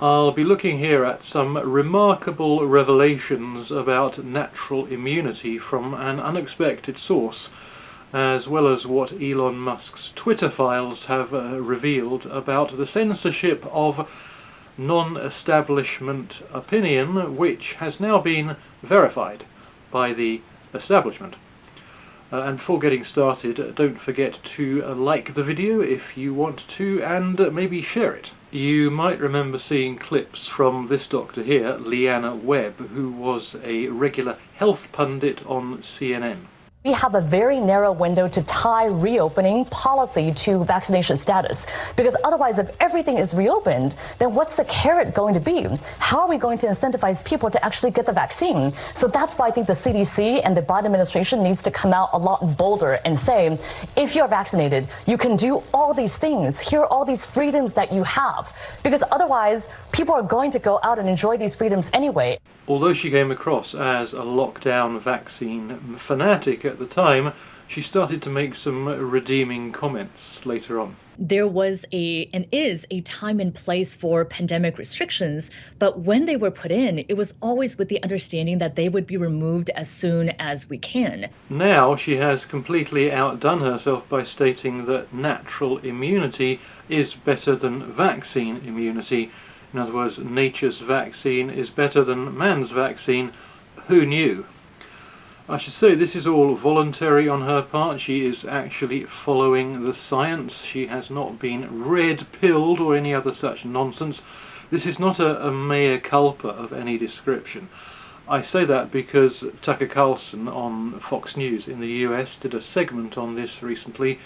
I'll be looking here at some remarkable revelations about natural immunity from an unexpected source, as well as what Elon Musk's Twitter files have revealed about the censorship of non-establishment opinion, which has now been verified by the establishment. And before getting started, don't forget to like the video if you want to, and maybe share it. You might remember seeing clips from this doctor here, Lyanna Webb, who was a regular health pundit on CNN. We have a very narrow window to tie reopening policy to vaccination status, because otherwise, if everything is reopened, then what's the carrot going to be? How are we going to incentivize people to actually get the vaccine? So that's why I think the CDC and the Biden administration needs to come out a lot bolder and say, if you're vaccinated, you can do all these things. Here are all these freedoms that you have, because otherwise, people are going to go out and enjoy these freedoms anyway. Although she came across as a lockdown vaccine fanatic at the time, she started to make some redeeming comments later on. There was and is a time and place for pandemic restrictions, but when they were put in, it was always with the understanding that they would be removed as soon as we can. Now she has completely outdone herself by stating that natural immunity is better than vaccine immunity. In other words, nature's vaccine is better than man's vaccine. Who knew? I should say this is all voluntary on her part. She is actually following the science. She has not been red-pilled or any other such nonsense. This is not a mea culpa of any description. I say that because Tucker Carlson on Fox News in the US did a segment on this recently,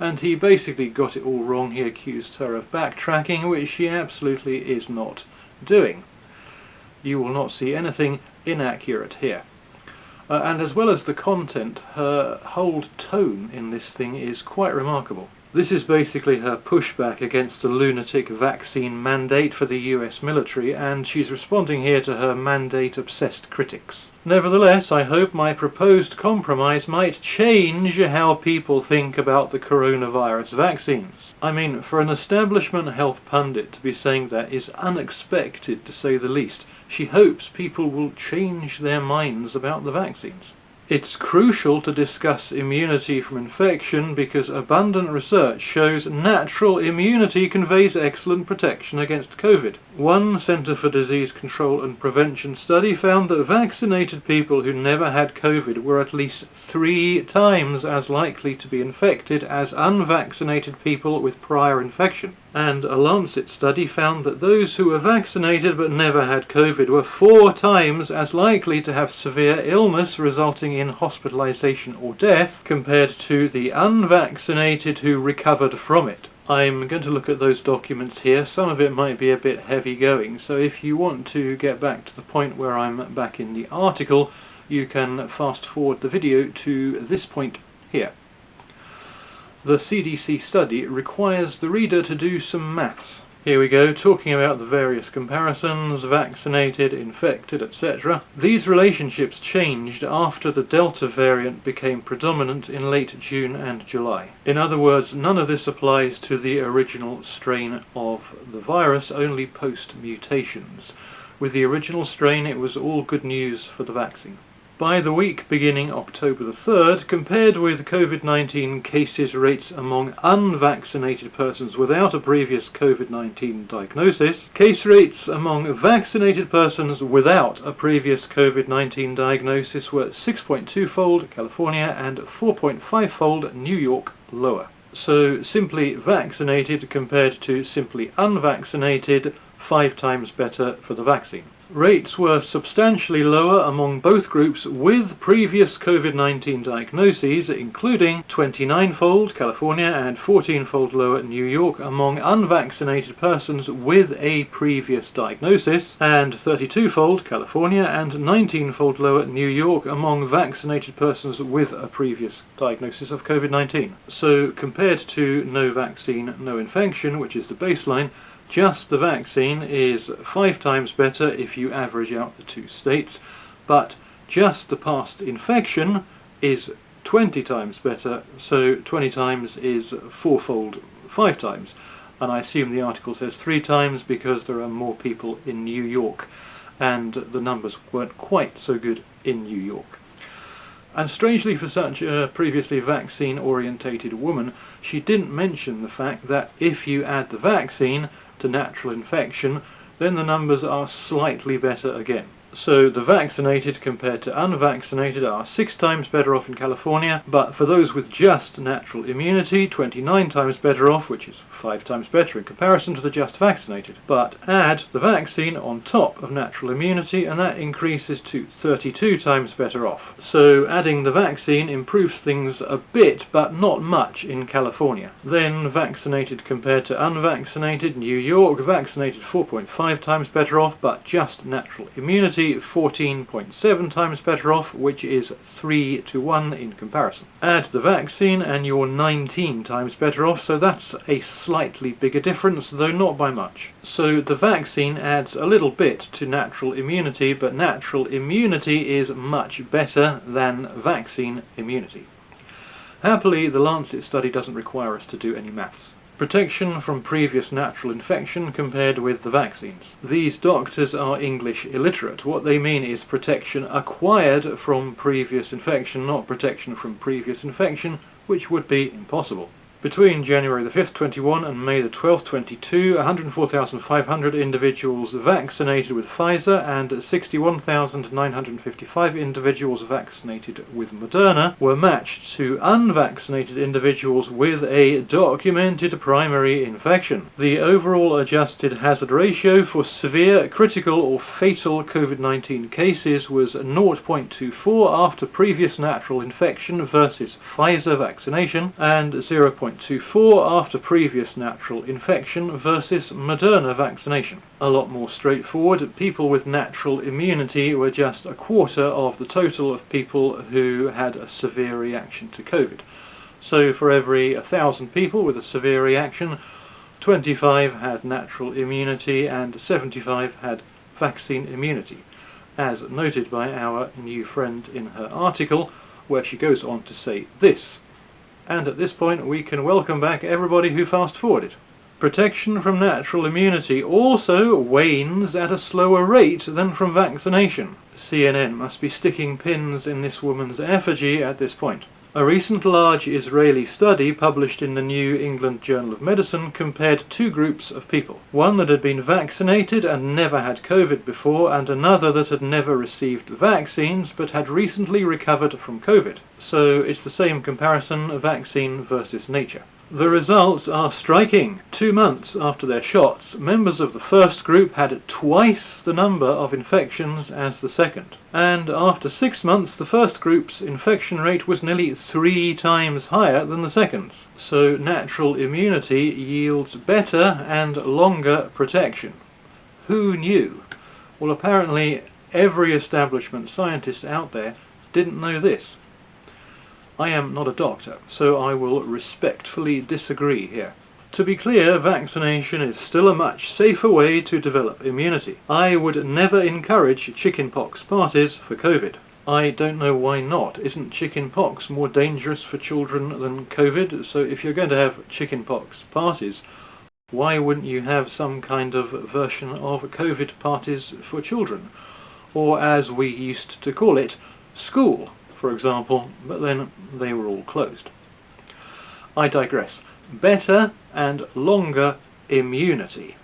and he basically got it all wrong. He accused her of backtracking, which she absolutely is not doing. You will not see anything inaccurate here. And as well as the content, her whole tone in this thing is quite remarkable. This is basically her pushback against the lunatic vaccine mandate for the US military, and she's responding here to her mandate-obsessed critics. Nevertheless, I hope my proposed compromise might change how people think about the coronavirus vaccines. I mean, for an establishment health pundit to be saying that is unexpected, to say the least. She hopes people will change their minds about the vaccines. It's crucial to discuss immunity from infection because abundant research shows natural immunity conveys excellent protection against COVID. One Centre for Disease Control and Prevention study found that vaccinated people who never had COVID were at least 3 times as likely to be infected as unvaccinated people with prior infection. And a Lancet study found that those who were vaccinated but never had COVID were 4 times as likely to have severe illness resulting in hospitalization or death compared to the unvaccinated who recovered from it. I'm going to look at those documents here. Some of it might be a bit heavy going, so if you want to get back to the point where I'm back in the article, you can fast forward the video to this point here. The CDC study requires the reader to do some maths. Here we go, talking about the various comparisons, vaccinated, infected, etc. These relationships changed after the Delta variant became predominant in late June and July. In other words, none of this applies to the original strain of the virus, only post-mutations. With the original strain, it was all good news for the vaccine. By the week beginning October the 3rd, compared with COVID-19 cases rates among unvaccinated persons without a previous COVID-19 diagnosis, case rates among vaccinated persons without a previous COVID-19 diagnosis were 6.2-fold California and 4.5-fold New York lower. So simply vaccinated compared to simply unvaccinated, 5 times better for the vaccine. Rates were substantially lower among both groups with previous COVID-19 diagnoses, including 29-fold California and 14-fold lower New York among unvaccinated persons with a previous diagnosis, and 32-fold California and 19-fold lower New York among vaccinated persons with a previous diagnosis of COVID-19. So compared to no vaccine, no infection, which is the baseline, just the vaccine is 5 times better if you average out the 2 states, but just the past infection is 20 times better, so 20 times is 4-fold 5 times. and I assume the article says 3 times because there are more people in New York, and the numbers weren't quite so good in New York. And strangely for such a previously vaccine-orientated woman, she didn't mention the fact that if you add the vaccine to natural infection, then the numbers are slightly better again. So the vaccinated compared to unvaccinated are 6 times better off in California, but for those with just natural immunity, 29 times better off, which is 5 times better in comparison to the just vaccinated. But add the vaccine on top of natural immunity and that increases to 32 times better off. So adding the vaccine improves things a bit, but not much in California. Then vaccinated compared to unvaccinated, New York, vaccinated 4.5 times better off, but just natural immunity 14.7 times better off, which is 3 to 1 in comparison. Add the vaccine and you're 19 times better off, so that's a slightly bigger difference, though not by much. So the vaccine adds a little bit to natural immunity, but natural immunity is much better than vaccine immunity. Happily, the Lancet study doesn't require us to do any maths. Protection from previous natural infection compared with the vaccines. These doctors are English illiterate. What they mean is protection acquired from previous infection, not protection from previous infection, which would be impossible. Between January the 5th, 21 and May the 12th, 22, 104,500 individuals vaccinated with Pfizer and 61,955 individuals vaccinated with Moderna were matched to unvaccinated individuals with a documented primary infection. The overall adjusted hazard ratio for severe, critical or fatal COVID-19 cases was 0.24 after previous natural infection versus Pfizer vaccination and 0.24 after previous natural infection versus Moderna vaccination. A lot more straightforward. People with natural immunity were just a quarter of the total of people who had a severe reaction to COVID. So for every 1,000 people with a severe reaction, 25 had natural immunity and 75 had vaccine immunity, as noted by our new friend in her article, where she goes on to say this. And at this point we can welcome back everybody who fast-forwarded. Protection from natural immunity also wanes at a slower rate than from vaccination. CNN must be sticking pins in this woman's effigy at this point. A recent large Israeli study published in the New England Journal of Medicine compared 2 groups of people. One that had been vaccinated and never had COVID before, and another that had never received vaccines but had recently recovered from COVID. So it's the same comparison, vaccine versus nature. The results are striking. 2 months after their shots, members of the first group had twice the number of infections as the second. And after 6 months, the first group's infection rate was nearly 3 times higher than the second's. So natural immunity yields better and longer protection. Who knew? Well, apparently every establishment scientist out there didn't know this. I am not a doctor, so I will respectfully disagree here. To be clear, vaccination is still a much safer way to develop immunity. I would never encourage chickenpox parties for COVID. I don't know why not. Isn't chickenpox more dangerous for children than COVID? So if you're going to have chickenpox parties, why wouldn't you have some kind of version of COVID parties for children? Or as we used to call it, school, for example, but then they were all closed. I digress. Better and longer immunity.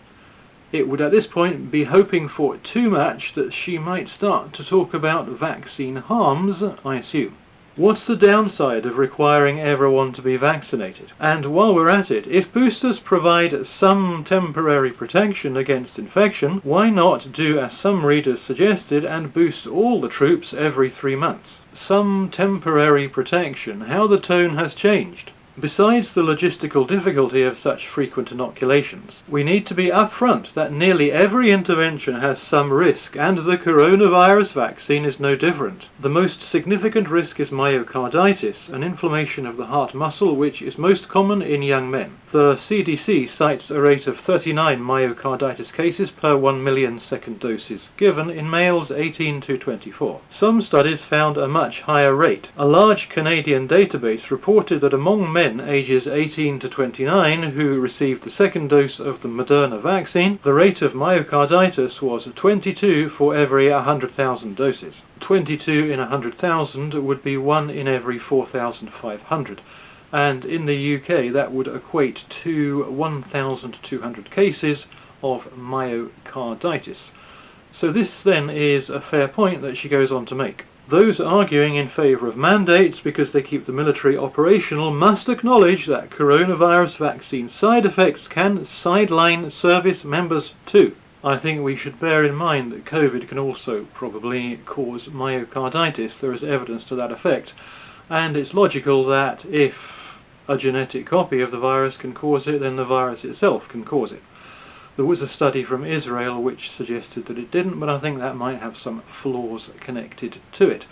It would at this point be hoping for too much that she might start to talk about vaccine harms, I assume. What's the downside of requiring everyone to be vaccinated? And while we're at it, if boosters provide some temporary protection against infection, why not do as some readers suggested and boost all the troops every 3 months? Some temporary protection. How the tone has changed. Besides the logistical difficulty of such frequent inoculations, we need to be upfront that nearly every intervention has some risk, and the coronavirus vaccine is no different. The most significant risk is myocarditis, an inflammation of the heart muscle which is most common in young men. The CDC cites a rate of 39 myocarditis cases per 1 million second doses given in males 18 to 24. Some studies found a much higher rate. A large Canadian database reported that among men ages 18 to 29 who received the second dose of the Moderna vaccine, the rate of myocarditis was 22 for every 100,000 doses. 22 in 100,000 would be 1 in every 4,500. And in the UK that would equate to 1,200 cases of myocarditis. So this then is a fair point that she goes on to make. Those arguing in favour of mandates because they keep the military operational must acknowledge that coronavirus vaccine side effects can sideline service members too. I think we should bear in mind that COVID can also probably cause myocarditis. There is evidence to that effect. And it's logical that if a genetic copy of the virus can cause it, then the virus itself can cause it. There was a study from Israel which suggested that it didn't, but I think that might have some flaws connected to it.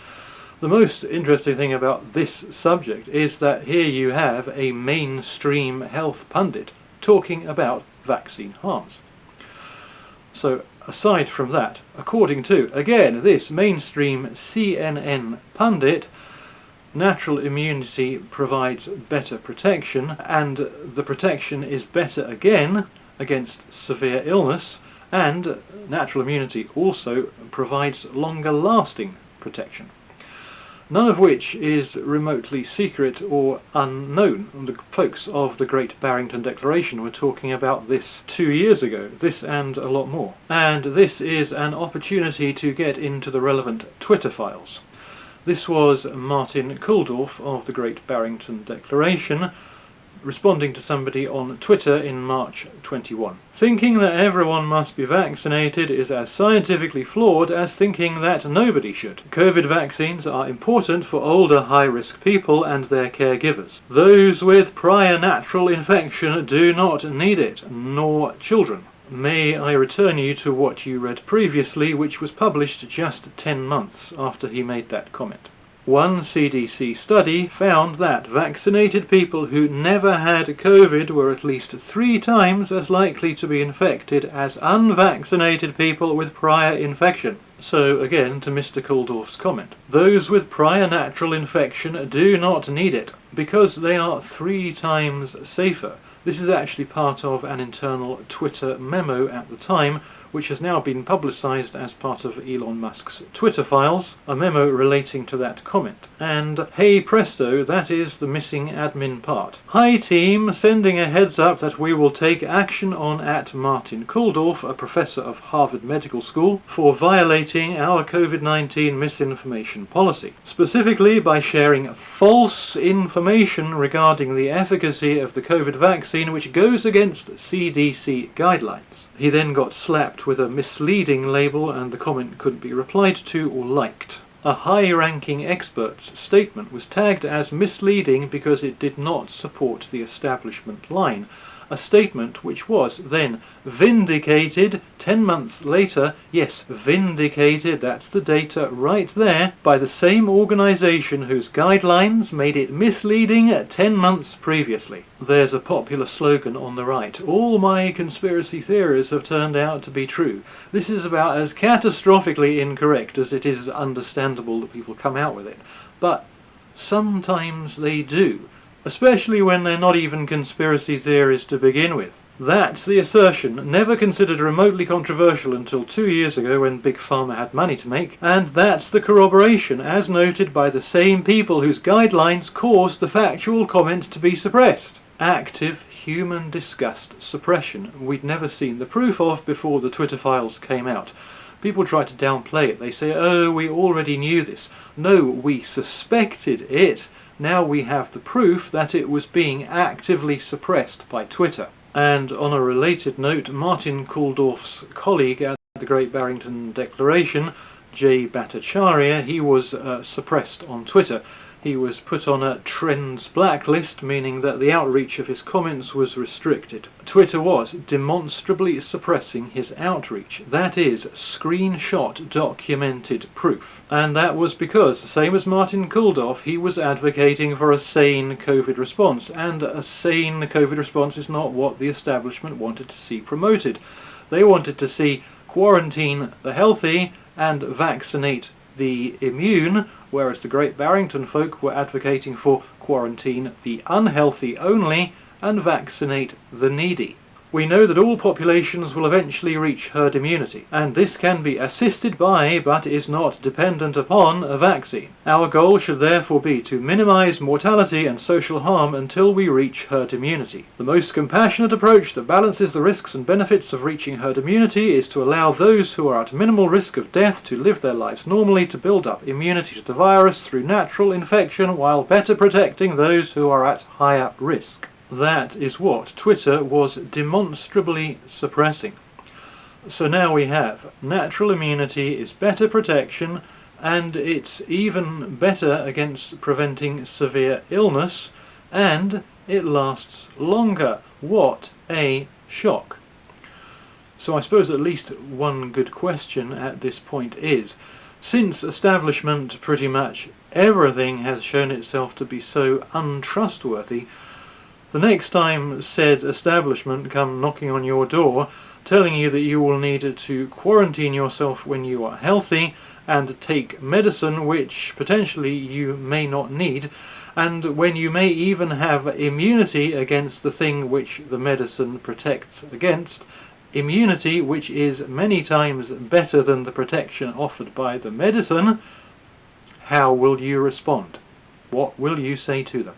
The most interesting thing about this subject is that here you have a mainstream health pundit talking about vaccine harms. So aside from that, according to, again, this mainstream CNN pundit, natural immunity provides better protection, and the protection is better again against severe illness, and natural immunity also provides longer lasting protection. None of which is remotely secret or unknown. The folks of the Great Barrington Declaration were talking about this 2 years ago, this and a lot more. And this is an opportunity to get into the relevant Twitter files. This was Martin Kulldorff of the Great Barrington Declaration responding to somebody on Twitter in March 21. Thinking that everyone must be vaccinated is as scientifically flawed as thinking that nobody should. COVID vaccines are important for older high-risk people and their caregivers. Those with prior natural infection do not need it, nor children. May I return you to what you read previously, which was published just 10 months after he made that comment. One CDC study found that vaccinated people who never had COVID were at least 3 times as likely to be infected as unvaccinated people with prior infection. So again, to Mr. Kulldorff's comment, those with prior natural infection do not need it, because they are 3 times safer. This is actually part of an internal Twitter memo at the time, which has now been publicised as part of Elon Musk's Twitter files, a memo relating to that comment. And hey presto, that is the missing admin part. Hi team, sending a heads up that we will take action on @Martin Kulldorff, a professor of Harvard Medical School, for violating our COVID-19 misinformation policy, specifically by sharing false information regarding the efficacy of the COVID vaccine which goes against CDC guidelines. He then got slapped with a misleading label and the comment couldn't be replied to or liked. A high-ranking expert's statement was tagged as misleading because it did not support the establishment line, a statement which was then vindicated 10 months later, yes, vindicated, that's the data right there, by the same organisation whose guidelines made it misleading 10 months previously. There's a popular slogan on the right, all my conspiracy theories have turned out to be true. This is about as catastrophically incorrect as it is understandable that people come out with it, but sometimes they do. Especially when they're not even conspiracy theories to begin with. That's the assertion, never considered remotely controversial until 2 years ago when Big Pharma had money to make, and that's the corroboration, as noted by the same people whose guidelines caused the factual comment to be suppressed. Active human disgust suppression we'd never seen the proof of before the Twitter files came out. People try to downplay it. They say, oh, we already knew this. No, we suspected it. Now we have the proof that it was being actively suppressed by Twitter. And on a related note, Martin Kulldorff's colleague at the Great Barrington Declaration, Bhattacharya, he was suppressed on Twitter. He was put on a Trends blacklist, meaning that the outreach of his comments was restricted. Twitter was demonstrably suppressing his outreach. That is, screenshot documented proof. And that was because, same as Martin Kulldorff, he was advocating for a sane COVID response. And a sane COVID response is not what the establishment wanted to see promoted. They wanted to see quarantine the healthy and vaccinate the immune, whereas the great Barrington folk were advocating for quarantine the unhealthy only and vaccinate the needy. We know that all populations will eventually reach herd immunity, and this can be assisted by, but is not dependent upon, a vaccine. Our goal should therefore be to minimize mortality and social harm until we reach herd immunity. The most compassionate approach that balances the risks and benefits of reaching herd immunity is to allow those who are at minimal risk of death to live their lives normally, to build up immunity to the virus through natural infection, while better protecting those who are at higher risk. That is what Twitter was demonstrably suppressing. So now we have natural immunity is better protection, and it's even better against preventing severe illness, and it lasts longer. What a shock. So I suppose at least one good question at this point is, since establishment pretty much everything has shown itself to be so untrustworthy, the next time said establishment come knocking on your door, telling you that you will need to quarantine yourself when you are healthy and take medicine which potentially you may not need, and when you may even have immunity against the thing which the medicine protects against, immunity which is many times better than the protection offered by the medicine, how will you respond? What will you say to them?